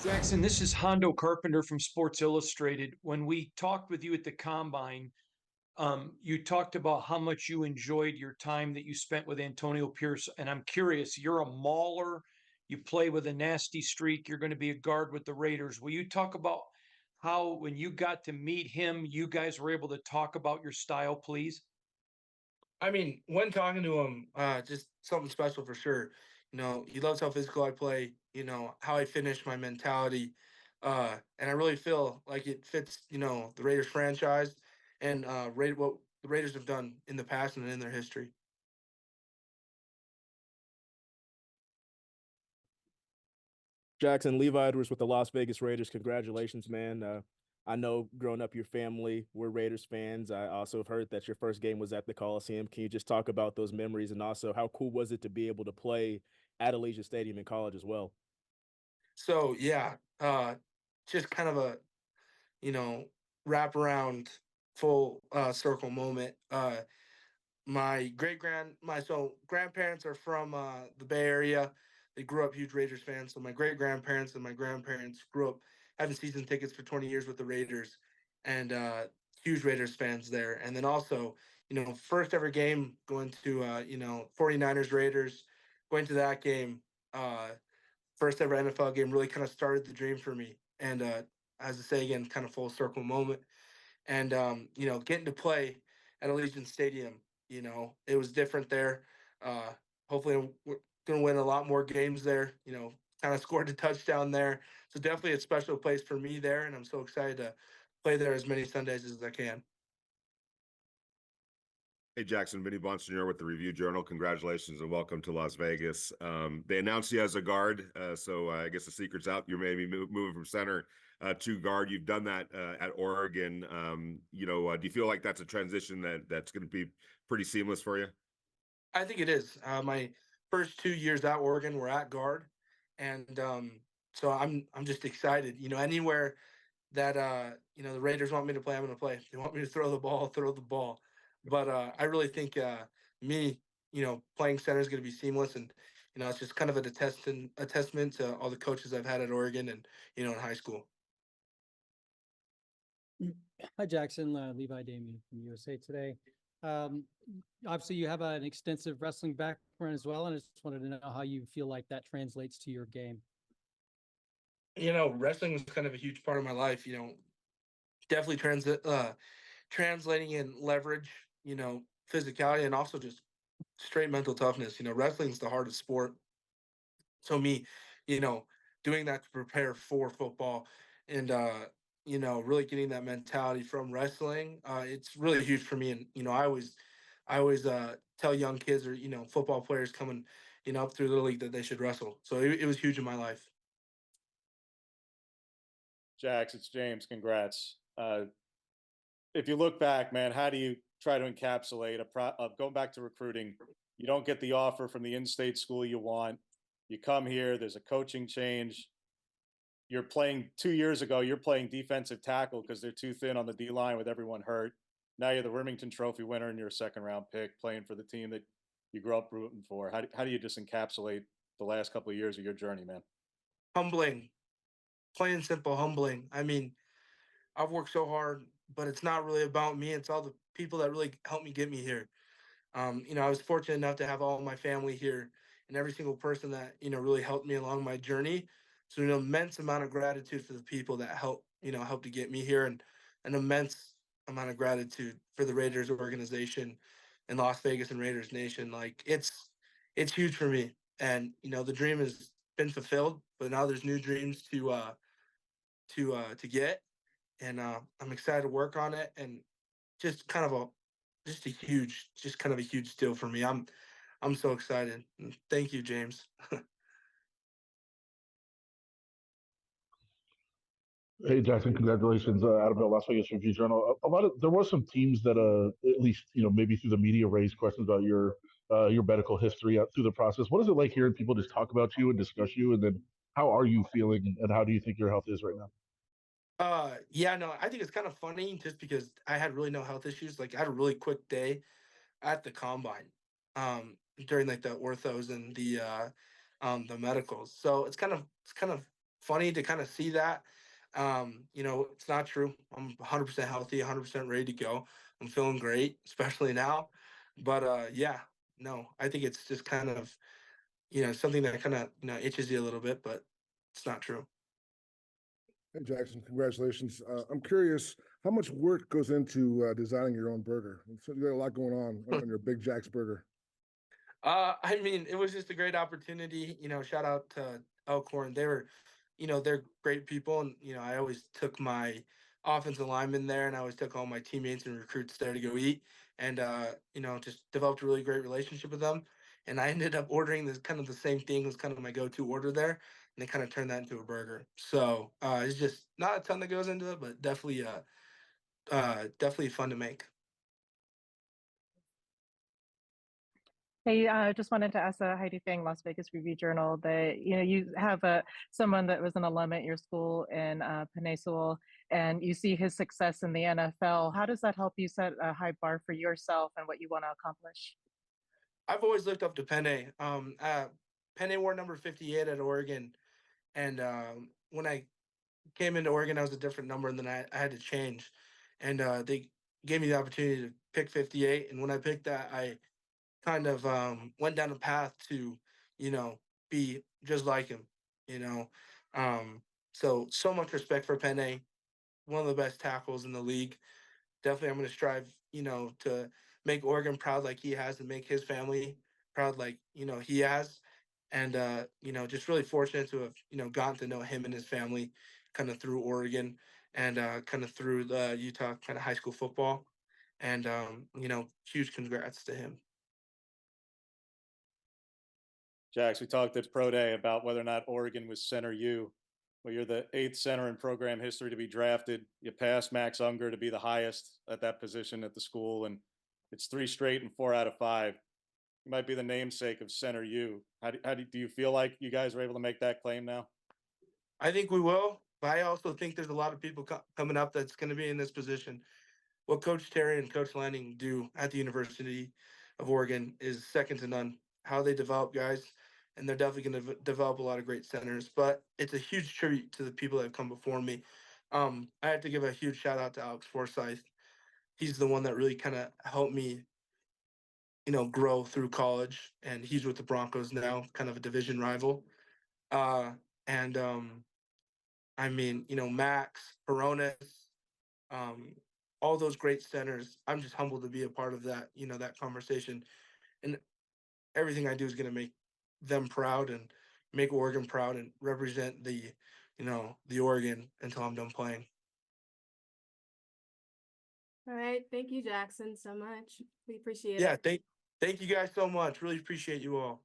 Jackson, this is Hondo Carpenter from Sports Illustrated. When we talked with you at the Combine, you talked about how much you enjoyed your time that you spent with Antonio Pierce. And I'm curious, you're a mauler, you play with a nasty streak, you're going to be a guard with the Raiders. Will you talk about how, when you got to meet him, you guys were able to talk about your style, please? I mean, when talking to him, just something special for sure. He loves how physical I play, how I finish, my mentality. And I really feel like it fits, the Raiders franchise and what the Raiders have done in the past and in their history. Jackson, Levi Edwards with the Las Vegas Raiders. Congratulations, man. I know growing up, your family were Raiders fans. I also have heard that your first game was at the Coliseum. Can you just talk about those memories and also how cool was it to be able to play at Allegiant Stadium in college as well? So yeah, just kind of a, you know, wrap around full circle moment. My grandparents are from the Bay Area. They grew up huge Raiders fans. So my great grandparents and my grandparents grew up having season tickets for 20 years with the Raiders, and huge Raiders fans there. And then also, first ever game going to 49ers Raiders, going to that game, uh, first ever NFL game really kind of started the dream for me. And as I say again, kind of full circle moment. And getting to play at Allegiant Stadium, it was different there. Uh, Hopefully, we're gonna win a lot more games there. Kind of scored a touchdown there, so definitely a special place for me there, and I'm so excited to play there as many Sundays as I can. Hey Jackson, Vinny Bonsignor with the Review Journal. Congratulations and welcome to Las Vegas. They announced you as a guard, so I guess the secret's out. You're maybe moving from center to guard. You've done that at Oregon. Do you feel like that's a transition that's going to be pretty seamless for you? I think it is. My first 2 years at Oregon were at guard, and so I'm just excited. Anywhere that the Raiders want me to play, I'm going to play. If they want me to throw the ball, throw the ball. But I really think me, playing center is going to be seamless, and it's just kind of a testament to all the coaches I've had at Oregon and in high school. Hi, Jackson. Levi Damien from USA Today. Um, Obviously, you have an extensive wrestling background as well, and I just wanted to know how you feel like that translates to your game. Wrestling was kind of a huge part of my life. Definitely translating in leverage, physicality, and also just straight mental toughness. Wrestling is the hardest sport. So me, you know, doing that to prepare for football and really getting that mentality from wrestling, it's really huge for me. And I always tell young kids or football players coming up through the league that they should wrestle. So it was huge in my life. Jax, it's James. Congrats. If you look back, man, how do you try to encapsulate going back to recruiting? You don't get the offer from the in-state school you want. You come here. There's a coaching change. You're playing 2 years ago. You're playing defensive tackle because they're too thin on the D line with everyone hurt. Now you're the Remington Trophy winner and you're a second round pick playing for the team that you grew up rooting for. How do you just encapsulate the last couple of years of your journey, man? Humbling, plain and simple, humbling. I mean, I've worked so hard, but it's not really about me. It's all the people that really helped me get me here. I was fortunate enough to have all my family here and every single person that, really helped me along my journey. So, an immense amount of gratitude for the people that helped to get me here, and an immense amount of gratitude for the Raiders organization and Las Vegas and Raiders Nation. Like it's huge for me. And, the dream has been fulfilled, but now there's new dreams to get. And I'm excited to work on it, and just kind of a just kind of a huge deal for me. I'm so excited. Thank you, James. Hey Jackson, congratulations! Out of the Las Vegas Review Journal. A lot of there were some teams that, at least maybe through the media, raised questions about your medical history through the process. What is it like hearing people just talk about you and discuss you, and then how are you feeling, and how do you think your health is right now? Yeah, no, I think it's kind of funny just because I had really no health issues. Like I had a really quick day at the combine, during like the orthos and the medicals. So it's kind of funny to kind of see that. You know, it's not true. I'm 100% healthy, 100% ready to go. I'm feeling great, especially now. But yeah, no, I think it's just kind of, you know, something that kind of, you know, itches you a little bit, but it's not true. Hey Jackson, congratulations. I'm curious, how much work goes into designing your own burger? So you got a lot going on your Big Jack's burger. I mean, it was just a great opportunity. You know, shout out to Elkhorn. They were, you know, they're great people, and you know, I always took my offensive lineman there, and I always took all my teammates and recruits there to go eat, and you know, just developed a really great relationship with them. And I ended up ordering this kind of the same thing was kind of my go-to order there, and they kind of turned that into a burger. So it's just not a ton that goes into it, but definitely fun to make. Hey, just wanted to ask Heidi Fang, Las Vegas Review Journal, that you have someone that was an alum at your school in Penei Sewell, and you see his success in the NFL. How does that help you set a high bar for yourself and what you want to accomplish? I've always looked up to Penei. Penei wore number 58 at Oregon, and when I came into Oregon, I was a different number, and then I had to change, and they gave me the opportunity to pick 58. And when I picked that, I kind of went down a path to, you know, be just like him, you know. So much respect for Penei, one of the best tackles in the league. Definitely, I'm going to strive, you know, to make Oregon proud like he has, and make his family proud like, you know, he has. And you know, just really fortunate to have, you know, gotten to know him and his family kind of through Oregon, and kind of through the Utah kind of high school football. And you know, huge congrats to him. Jax, we talked at Pro Day about whether or not Oregon was center U. Well, you're the 8th center in program history to be drafted. You passed Max Unger to be the highest at that position at the school, and it's 3 straight and 4 out of 5. You might be the namesake of center U. Do you feel like you guys are able to make that claim now? I think we will, but I also think there's a lot of people coming up that's going to be in this position. What Coach Terry and Coach Lanning do at the University of Oregon is second to none. How they develop guys, and they're definitely going to develop a lot of great centers. But it's a huge tribute to the people that have come before me. I have to give a huge shout out to Alex Forsyth. He's the one that really kind of helped me, you know, grow through college, and he's with the Broncos now, kind of a division rival. And I mean, you know, Max, Peronis, um, all those great centers. I'm just humbled to be a part of that, you know, that conversation. And everything I do is going to make them proud, and make Oregon proud, and represent the, you know, the Oregon until I'm done playing. All right. Thank you, Jackson, so much. We appreciate Yeah, it. thank you guys so much. Really appreciate you all.